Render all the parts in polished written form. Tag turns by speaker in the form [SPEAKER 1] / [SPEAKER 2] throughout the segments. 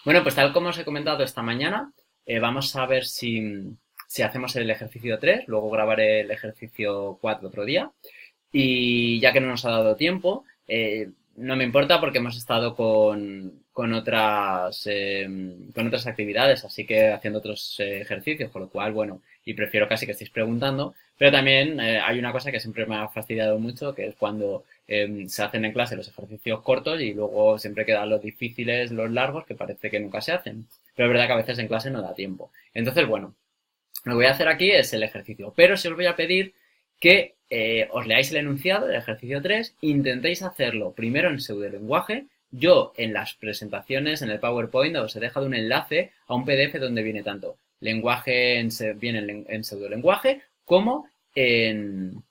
[SPEAKER 1] Bueno, pues tal como os he comentado esta mañana, vamos a ver si hacemos el ejercicio 3. Luego grabaré el ejercicio 4 otro día. Y ya que no nos ha dado tiempo, no me importa porque hemos estado con otras actividades, así que haciendo otros ejercicios, con lo cual, bueno, y prefiero casi que estéis preguntando, pero también hay una cosa que siempre me ha fastidiado mucho, que es cuando se hacen en clase los ejercicios cortos y luego siempre quedan los difíciles, los largos, que parece que nunca se hacen. Pero es verdad que a veces en clase no da tiempo. Entonces, bueno, lo que voy a hacer aquí es el ejercicio, pero sí os voy a pedir que os leáis el enunciado del ejercicio 3, intentéis hacerlo primero en pseudolenguaje. Yo en las presentaciones, en el PowerPoint, os he dejado un enlace a un PDF donde viene tanto viene en pseudolenguaje como en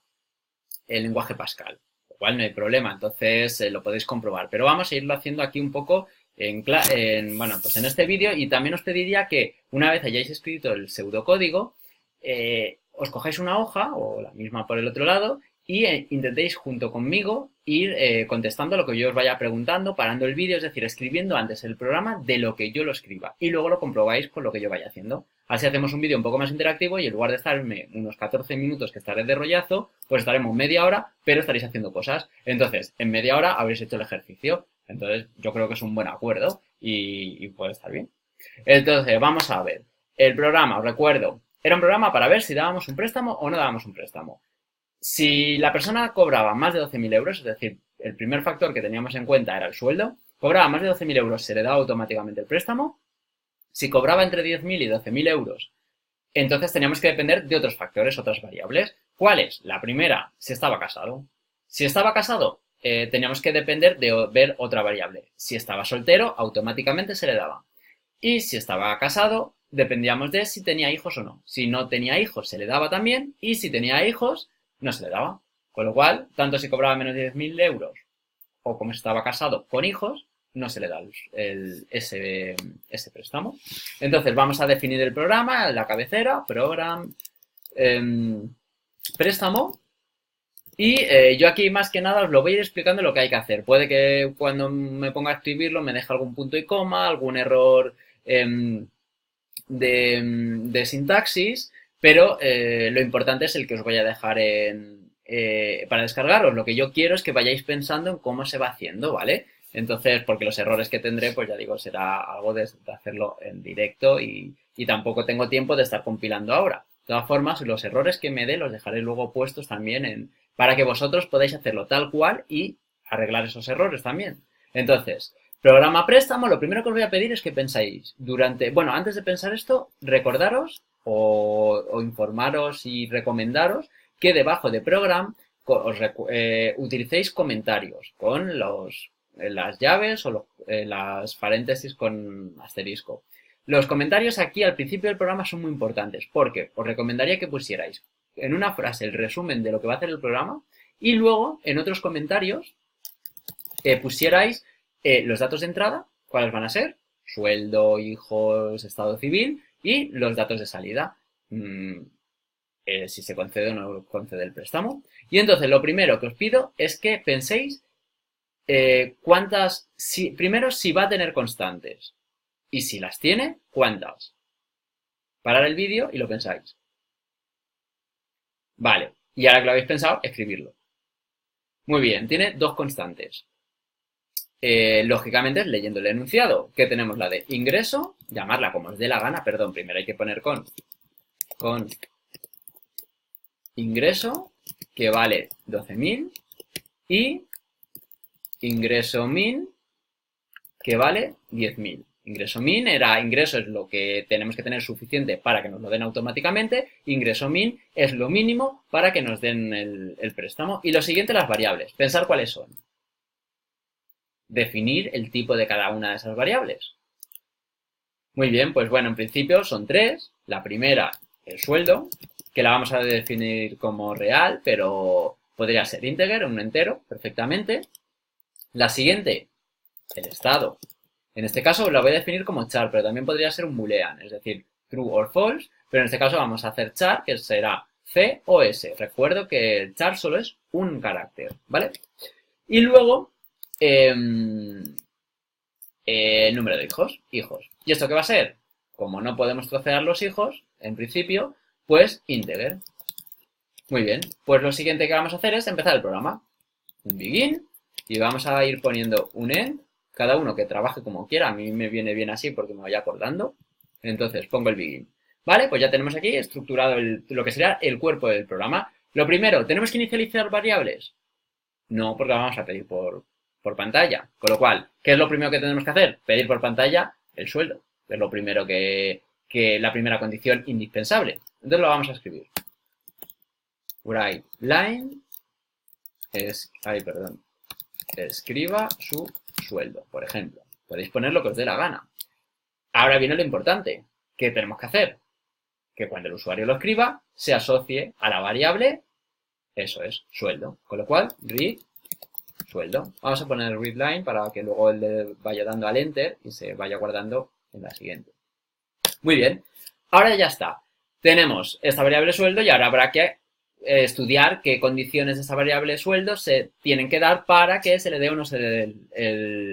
[SPEAKER 1] el lenguaje Pascal, lo cual no hay problema, entonces lo podéis comprobar. Pero vamos a irlo haciendo aquí un poco bueno, pues en este vídeo, y también os pediría que una vez hayáis escrito el pseudocódigo, os cojáis una hoja o la misma por el otro lado y intentéis junto conmigo ir contestando lo que yo os vaya preguntando, parando el vídeo, es decir, escribiendo antes el programa de lo que yo lo escriba y luego lo comprobáis con lo que yo vaya haciendo. Así hacemos un vídeo un poco más interactivo y en lugar de estarme unos 14 minutos que estaré de rollazo, pues estaremos media hora, pero estaréis haciendo cosas. Entonces, en media hora habréis hecho el ejercicio. Entonces, yo creo que es un buen acuerdo y puede estar bien. Entonces, vamos a ver. El programa, os recuerdo, era un programa para ver si dábamos un préstamo o no dábamos un préstamo. Si la persona cobraba más de 12.000 euros, es decir, el primer factor que teníamos en cuenta era el sueldo, cobraba más de 12.000 euros, se le daba automáticamente el préstamo. Si cobraba entre 10.000 y 12.000 euros, entonces teníamos que depender de otros factores, otras variables. ¿Cuáles? La primera, si estaba casado. Si estaba casado, teníamos que depender de ver otra variable. Si estaba soltero, automáticamente se le daba. Y si estaba casado, dependíamos de si tenía hijos o no. Si no tenía hijos, se le daba también. Y si tenía hijos, no se le daba. Con lo cual, tanto si cobraba menos de 10.000 euros o como si estaba casado con hijos, no se le da ese préstamo. Entonces, vamos a definir el programa, la cabecera, program, préstamo. Y yo aquí más que nada os lo voy a ir explicando lo que hay que hacer. Puede que cuando me ponga a escribirlo me deje algún punto y coma, algún error de sintaxis, pero lo importante es el que os voy a dejar para descargaros. Lo que yo quiero es que vayáis pensando en cómo se va haciendo, ¿vale? Entonces, porque los errores que tendré, pues ya digo, será algo de hacerlo en directo y tampoco tengo tiempo de estar compilando ahora. De todas formas, los errores que me dé los dejaré luego puestos también para que vosotros podáis hacerlo tal cual y arreglar esos errores también. Entonces, programa préstamo, lo primero que os voy a pedir es que pensáis bueno, antes de pensar esto, recordaros o informaros y recomendaros que debajo de program utilicéis comentarios con las llaves o las paréntesis con asterisco. Los comentarios aquí al principio del programa son muy importantes porque os recomendaría que pusierais en una frase el resumen de lo que va a hacer el programa y luego en otros comentarios pusierais los datos de entrada, ¿cuáles van a ser? Sueldo, hijos, estado civil y los datos de salida. Si se concede o no concede el préstamo. Y entonces lo primero que os pido es que penséis primero si va a tener constantes y si las tiene, cuántas. Parar el vídeo y lo pensáis. Vale, y ahora que lo habéis pensado, escribirlo. Muy bien, tiene dos constantes. Lógicamente, leyendo el enunciado, que tenemos la de ingreso, llamarla como os dé la gana, perdón, primero hay que poner con ingreso, que vale 12.000, y ingreso min, que vale 10.000. Ingreso min ingreso es lo que tenemos que tener suficiente para que nos lo den automáticamente, ingreso min es lo mínimo para que nos den el préstamo. Y lo siguiente, las variables, pensar cuáles son. Definir el tipo de cada una de esas variables. Muy bien, pues bueno, en principio son tres. La primera, el sueldo, que la vamos a definir como real, pero podría ser integer, un entero, perfectamente. La siguiente, el estado. En este caso la voy a definir como char, pero también podría ser un boolean, es decir, true or false, pero en este caso vamos a hacer char, que será C o S. Recuerdo que el char solo es un carácter, ¿vale? Y luego, el número de hijos. Hijos. ¿Y esto qué va a ser? Como no podemos trocear los hijos, en principio, pues integer. Muy bien. Pues lo siguiente que vamos a hacer es empezar el programa. Un begin. Y vamos a ir poniendo un end. Cada uno que trabaje como quiera. A mí me viene bien así porque me voy acordando. Entonces pongo el begin. Vale, pues ya tenemos aquí estructurado lo que sería el cuerpo del programa. Lo primero, ¿tenemos que inicializar variables? No, porque la vamos a pedir por pantalla. Con lo cual, ¿qué es lo primero que tenemos que hacer? Pedir por pantalla el sueldo. Que es lo primero que la primera condición indispensable. Entonces lo vamos a escribir. Write line. Escriba su sueldo, por ejemplo. Podéis poner lo que os dé la gana. Ahora viene lo importante. ¿Qué tenemos que hacer? Que cuando el usuario lo escriba, se asocie a la variable, eso es, sueldo. Con lo cual, read sueldo. Vamos a poner readline para que luego él le vaya dando al enter y se vaya guardando en la siguiente. Muy bien. Ahora ya está. Tenemos esta variable sueldo y ahora habrá que estudiar qué condiciones de esa variable sueldo se tienen que dar para que se le dé o no se le dé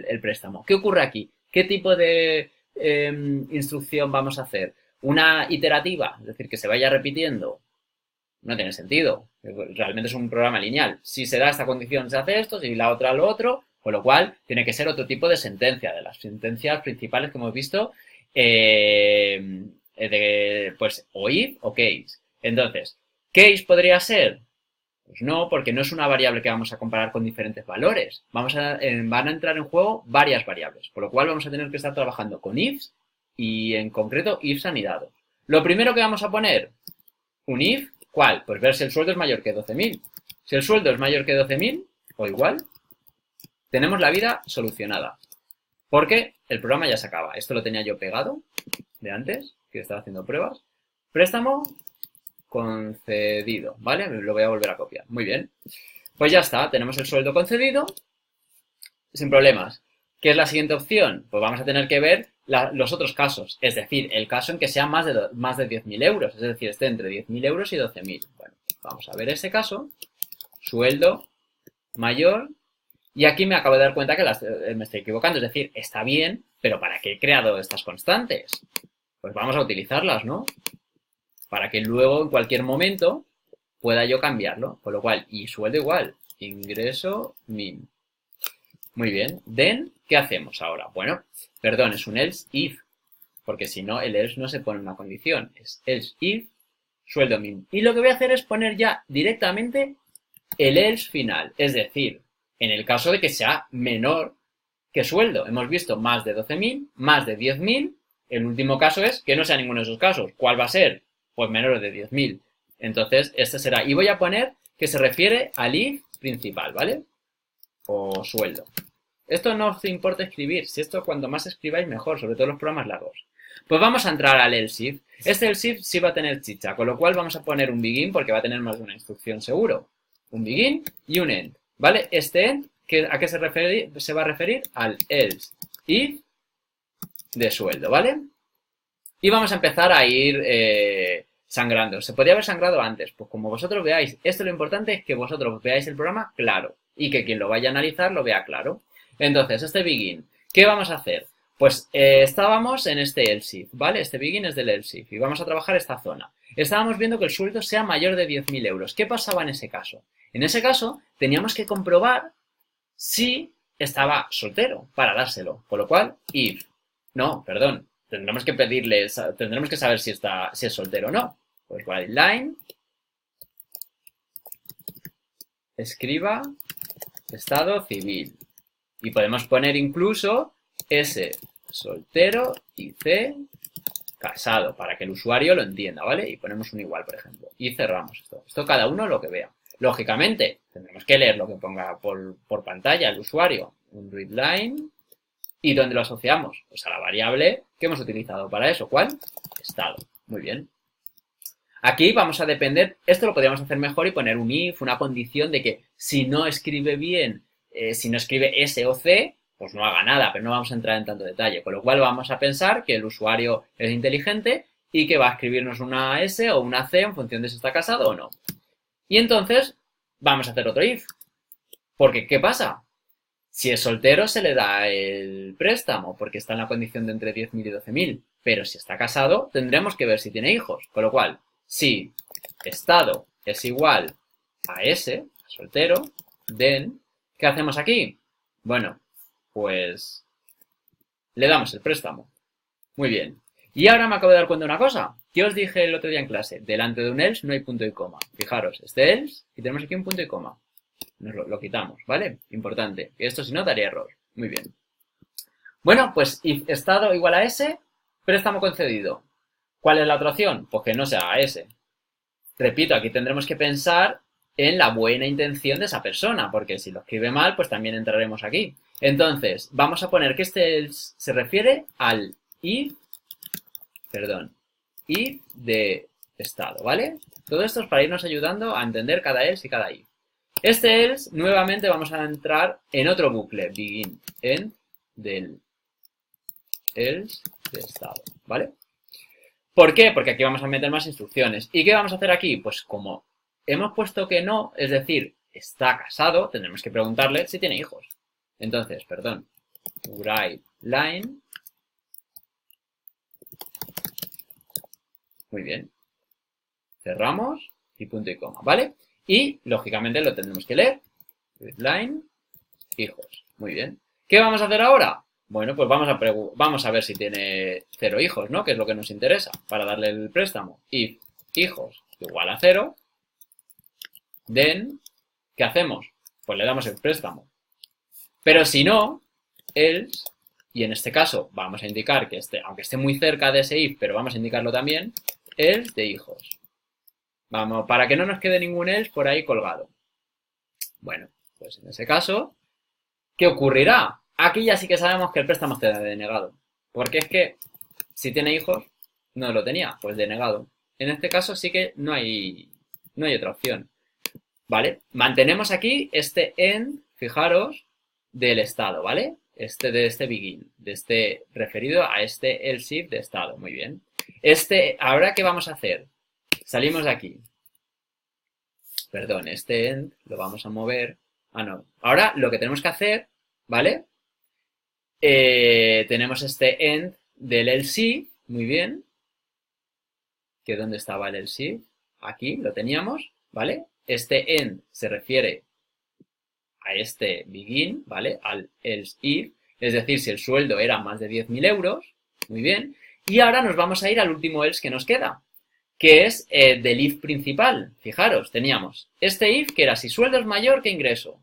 [SPEAKER 1] el préstamo. ¿Qué ocurre aquí? ¿Qué tipo de instrucción vamos a hacer? Una iterativa, es decir, que se vaya repitiendo, no tiene sentido. Realmente es un programa lineal. Si se da esta condición, se hace esto, si la otra, lo otro, con lo cual tiene que ser otro tipo de sentencia. De las sentencias principales que hemos visto, pues o if o case. Entonces, ¿case podría ser? Pues no, porque no es una variable que vamos a comparar con diferentes valores. Van a entrar en juego varias variables, por lo cual vamos a tener que estar trabajando con ifs y en concreto ifs anidados. Lo primero que vamos a poner, un if, ¿cuál? Pues ver si el sueldo es mayor que 12.000. Si el sueldo es mayor que 12.000 o igual, tenemos la vida solucionada. Porque el programa ya se acaba. Esto lo tenía yo pegado de antes, que estaba haciendo pruebas. Préstamo concedido, ¿vale? Lo voy a volver a copiar. Muy bien. Pues ya está, tenemos el sueldo concedido sin problemas. ¿Qué es la siguiente opción? Pues vamos a tener que ver los otros casos, es decir, el caso en que sea más de 10.000 euros, es decir, esté entre 10.000 euros y 12.000. Bueno, vamos a ver ese caso. Sueldo mayor. Y aquí me acabo de dar cuenta que me estoy equivocando, es decir, está bien, pero ¿para qué he creado estas constantes? Pues vamos a utilizarlas, ¿no? Para que luego, en cualquier momento, pueda yo cambiarlo. Con lo cual, y sueldo igual, ingreso min. Muy bien. Then, ¿qué hacemos ahora? Bueno, perdón, es un else if, porque si no, el else no se pone una condición. Es else if, sueldo min. Y lo que voy a hacer es poner ya directamente el else final. Es decir, en el caso de que sea menor que sueldo. Hemos visto más de 12.000, más de 10.000. El último caso es que no sea ninguno de esos casos. ¿Cuál va a ser? Pues menor de 10.000. Entonces, este será. Y voy a poner que se refiere al if principal, ¿vale? O sueldo. Esto no os importa escribir. Si esto cuanto más escribáis mejor, sobre todo los programas largos. Pues vamos a entrar al else if. Este else if sí va a tener chicha, con lo cual vamos a poner un begin porque va a tener más de una instrucción seguro. Un begin y un end, ¿vale? Este end, ¿a qué se va a referir? Al else if de sueldo, ¿vale? Y vamos a empezar a ir sangrando. ¿Se podría haber sangrado antes? Pues como vosotros veáis. Esto lo importante es que vosotros veáis el programa claro y que quien lo vaya a analizar lo vea claro. Entonces, este begin, ¿qué vamos a hacer? Pues estábamos en este else if, ¿vale? Este begin es del else if y vamos a trabajar esta zona. Estábamos viendo que el sueldo sea mayor de 10.000 euros. ¿Qué pasaba en ese caso? En ese caso, teníamos que comprobar si estaba soltero para dárselo. Con lo cual, if. No, perdón. Tendremos que pedirle, tendremos que saber si es soltero o no. Pues while line, escriba estado civil. Y podemos poner incluso S soltero y C casado, para que el usuario lo entienda, ¿vale? Y ponemos un igual, por ejemplo. Y cerramos esto. Esto cada uno lo que vea. Lógicamente, tendremos que leer lo que ponga por pantalla el usuario. Un readline. ¿Y dónde lo asociamos? Pues a la variable que hemos utilizado para eso. ¿Cuál? Estado. Muy bien. Aquí vamos a depender, esto lo podríamos hacer mejor y poner un if, una condición de que si no escribe bien, si no escribe S o C, pues no haga nada, pero no vamos a entrar en tanto detalle. Con lo cual vamos a pensar que el usuario es inteligente y que va a escribirnos una S o una C en función de si está casado o no. Y entonces vamos a hacer otro if. Porque, ¿qué pasa? Si es soltero, se le da el préstamo, porque está en la condición de entre 10.000 y 12.000. Pero si está casado, tendremos que ver si tiene hijos. Con lo cual, si estado es igual a S, soltero, then, ¿qué hacemos aquí? Bueno, pues le damos el préstamo. Muy bien. Y ahora me acabo de dar cuenta de una cosa. ¿Qué os dije el otro día en clase? Delante de un else no hay punto y coma. Fijaros, este else y tenemos aquí un punto y coma. Nos lo quitamos, ¿vale? Importante. Esto si no daría error. Muy bien. Bueno, pues if estado igual a S, préstamo concedido. ¿Cuál es la otra opción? Pues que no sea S. Repito, aquí tendremos que pensar en la buena intención de esa persona, porque si lo escribe mal, pues también entraremos aquí. Entonces, vamos a poner que este else se refiere al if de estado, ¿vale? Todo esto es para irnos ayudando a entender cada else y cada if. Este else, nuevamente vamos a entrar en otro bucle, begin, end del else de estado, ¿vale? ¿Por qué? Porque aquí vamos a meter más instrucciones. ¿Y qué vamos a hacer aquí? Pues como hemos puesto que no, es decir, está casado, tendremos que preguntarle si tiene hijos. Entonces, perdón, write line. Muy bien. Cerramos y punto y coma, ¿vale? Y, lógicamente, lo tendremos que leer. Line, hijos. Muy bien. ¿Qué vamos a hacer ahora? Bueno, pues vamos a ver si tiene 0 hijos, ¿no? Que es lo que nos interesa para darle el préstamo. If hijos igual a 0, then, ¿qué hacemos? Pues le damos el préstamo. Pero si no, else, y en este caso vamos a indicar que aunque esté muy cerca de ese if, pero vamos a indicarlo también, else de hijos. Vamos, para que no nos quede ningún else por ahí colgado. Bueno, pues en ese caso, ¿qué ocurrirá? Aquí ya sí que sabemos que el préstamo está denegado. Porque es que, si tiene hijos, no lo tenía, pues denegado. En este caso sí que no hay otra opción. ¿Vale? Mantenemos aquí este end, fijaros, del estado, ¿vale? De este begin, referido a este else if de estado. Muy bien. ¿Ahora qué vamos a hacer? Salimos de aquí. Perdón, este end lo vamos a mover. Ah, no. Ahora lo que tenemos que hacer, ¿vale? Tenemos este end del else if, muy bien. ¿Que dónde estaba el else if? Aquí lo teníamos, ¿vale? Este end se refiere a este begin, ¿vale? Al else if, es decir, si el sueldo era más de 10.000 euros, muy bien. Y ahora nos vamos a ir al último else que nos queda, que es del if principal. Fijaros, teníamos este if que era si sueldo es mayor que ingreso,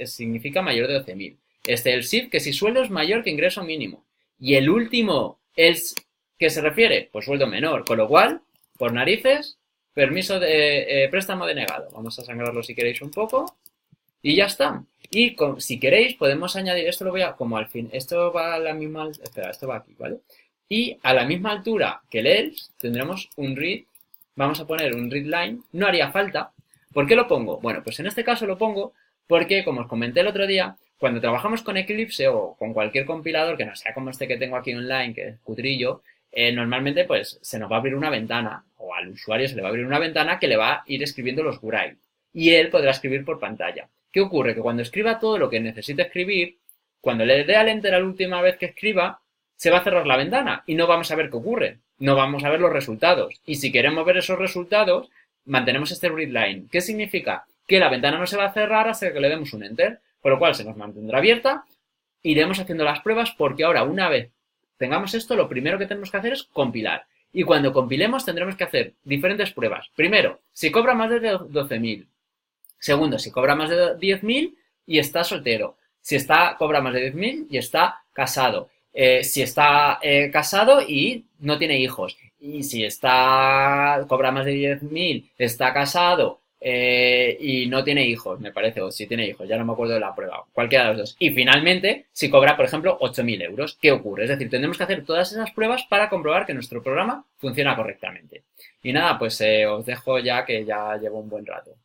[SPEAKER 1] significa mayor de 12.000. Este else if que si sueldo es mayor que ingreso mínimo. Y el último else que se refiere, pues sueldo menor, con lo cual, por narices, permiso de préstamo denegado. Vamos a sangrarlo si queréis un poco. Y ya está. Y si queréis podemos añadir, esto lo voy a, como al fin, esto va a la misma, espera, esto va aquí, ¿vale? Y a la misma altura que el else tendremos un read, vamos a poner un read line, no haría falta. ¿Por qué lo pongo? Bueno, pues en este caso lo pongo porque, como os comenté el otro día, cuando trabajamos con Eclipse o con cualquier compilador que no sea como este que tengo aquí online, que es cutrillo, normalmente pues se nos va a abrir una ventana, o al usuario se le va a abrir una ventana que le va a ir escribiendo los write. Y él podrá escribir por pantalla. ¿Qué ocurre? Que cuando escriba todo lo que necesite escribir, cuando le dé al enter a la última vez que escriba, se va a cerrar la ventana y no vamos a ver qué ocurre. No vamos a ver los resultados. Y si queremos ver esos resultados, mantenemos este readline. ¿Qué significa? Que la ventana no se va a cerrar hasta que le demos un enter, por lo cual se nos mantendrá abierta. Iremos haciendo las pruebas porque ahora, una vez tengamos esto, lo primero que tenemos que hacer es compilar. Y cuando compilemos tendremos que hacer diferentes pruebas. Primero, si cobra más de 12.000. Segundo, si cobra más de 10.000 y está soltero. Si cobra más de 10.000 y está casado. Si está casado y no tiene hijos. Y si cobra más de 10.000, está casado y no tiene hijos, me parece, o si tiene hijos, ya no me acuerdo de la prueba, cualquiera de los dos. Y finalmente, si cobra, por ejemplo, 8.000 euros, ¿qué ocurre? Es decir, tendremos que hacer todas esas pruebas para comprobar que nuestro programa funciona correctamente. Y nada, pues os dejo ya que ya llevo un buen rato.